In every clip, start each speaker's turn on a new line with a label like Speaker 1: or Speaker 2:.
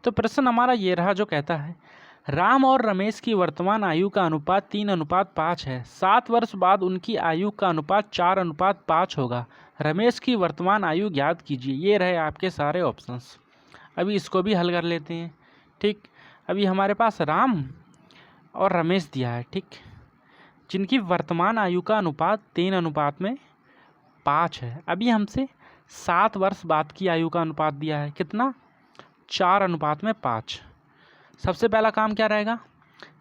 Speaker 1: तो प्रश्न हमारा ये रहा जो कहता है राम और रमेश की वर्तमान आयु का अनुपात 3:5 है। 7 वर्ष बाद उनकी आयु का अनुपात 4:5 होगा। रमेश की वर्तमान आयु ज्ञात कीजिए। ये रहे आपके सारे ऑप्शंस। अभी इसको भी हल कर लेते हैं। ठीक, अभी हमारे पास राम और रमेश दिया है, ठीक, जिनकी वर्तमान आयु का अनुपात 3:5 है। अभी हमसे 7 वर्ष बाद की आयु का अनुपात दिया है, कितना? 4:5। सबसे पहला काम क्या रहेगा?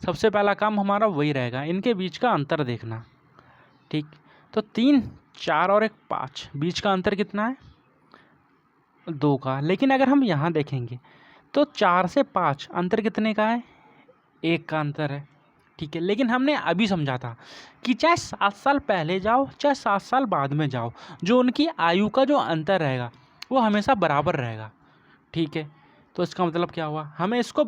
Speaker 1: सबसे पहला काम हमारा वही रहेगा, इनके बीच का अंतर देखना। ठीक, तो 3, 4 और 1 5, बीच का अंतर कितना है? 2 का। लेकिन अगर हम यहाँ देखेंगे तो 4 से 5 अंतर कितने का है? 1 का अंतर है। ठीक है, लेकिन हमने अभी समझा था कि चाहे 7 साल पहले जाओ चाहे 7 साल बाद में जाओ, जो उनकी आयु का जो अंतर रहेगा वो हमेशा बराबर रहेगा। ठीक है, तो इसका मतलब क्या हुआ? हमें इसको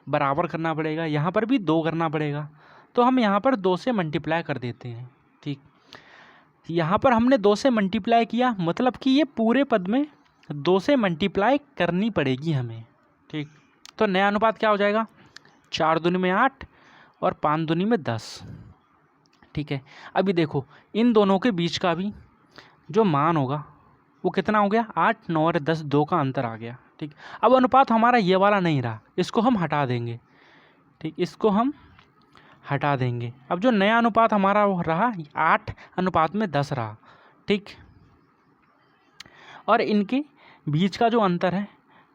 Speaker 1: बराबर करना पड़ेगा, यहाँ पर भी 2 करना पड़ेगा, तो हम यहाँ पर 2 से मल्टीप्लाई कर देते हैं। ठीक, यहाँ पर हमने 2 से मल्टीप्लाई किया, मतलब कि ये पूरे पद में 2 से मल्टीप्लाई करनी पड़ेगी हमें। ठीक, तो नया अनुपात क्या हो जाएगा? 4 दूनी में 8 और 5 दूनी में 10। ठीक है, अभी देखो इन दोनों के बीच का भी जो मान होगा वो कितना हो गया? 8, 9 और 10, 2 का अंतर आ गया। ठीक, अब अनुपात हमारा ये वाला नहीं रहा, इसको हम हटा देंगे। ठीक, इसको हम हटा देंगे। अब जो नया अनुपात हमारा रहा 8:10 रहा। ठीक, और इनके बीच का जो अंतर है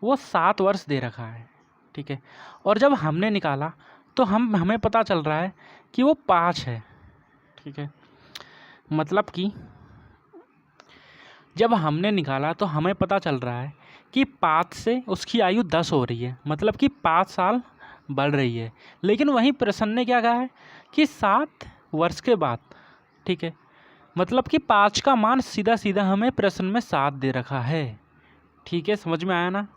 Speaker 1: वो 7 वर्ष दे रखा है। ठीक है, और जब हमने निकाला तो हमें पता चल रहा है कि वो 5 है। ठीक है, मतलब कि जब हमने निकाला तो हमें पता चल रहा है कि 5 से उसकी आयु 10 हो रही है, मतलब कि 5 साल बढ़ रही है। लेकिन वहीं प्रश्न ने क्या कहा है कि 7 वर्ष के बाद। ठीक है, मतलब कि 5 का मान सीधा सीधा हमें प्रश्न में 7 दे रखा है। ठीक है, समझ में आया ना?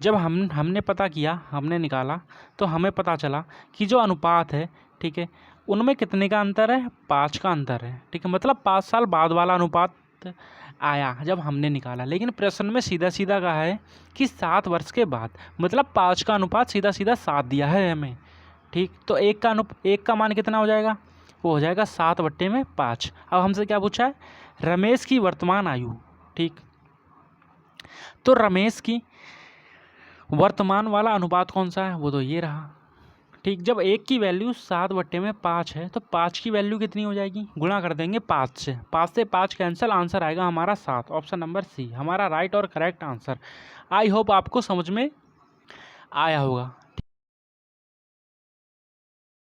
Speaker 1: जब हमने पता किया, हमने निकाला, तो हमें पता चला कि जो अनुपात है, ठीक है, उनमें कितने का अंतर है? 5 का अंतर है। ठीक है, मतलब 5 साल बाद वाला अनुपात आया जब हमने निकाला। लेकिन प्रश्न में सीधा सीधा कहा है कि 7 वर्ष के बाद, मतलब 5 का अनुपात सीधा सीधा 7 दिया है हमें। ठीक, तो 1 का मान कितना हो जाएगा? वो हो जाएगा 7/5। अब हमसे क्या पूछा है? रमेश की वर्तमान आयु। ठीक, तो रमेश की वर्तमान वाला अनुपात कौन सा है? वो तो ये रहा। ठीक, जब 1 की वैल्यू 7/5 है तो 5 की वैल्यू कितनी हो जाएगी? गुणा कर देंगे 5 से। 5 से 5 कैंसिल, आंसर आएगा हमारा 7। ऑप्शन नंबर सी हमारा राइट और करेक्ट आंसर। आई होप आपको समझ में आया होगा।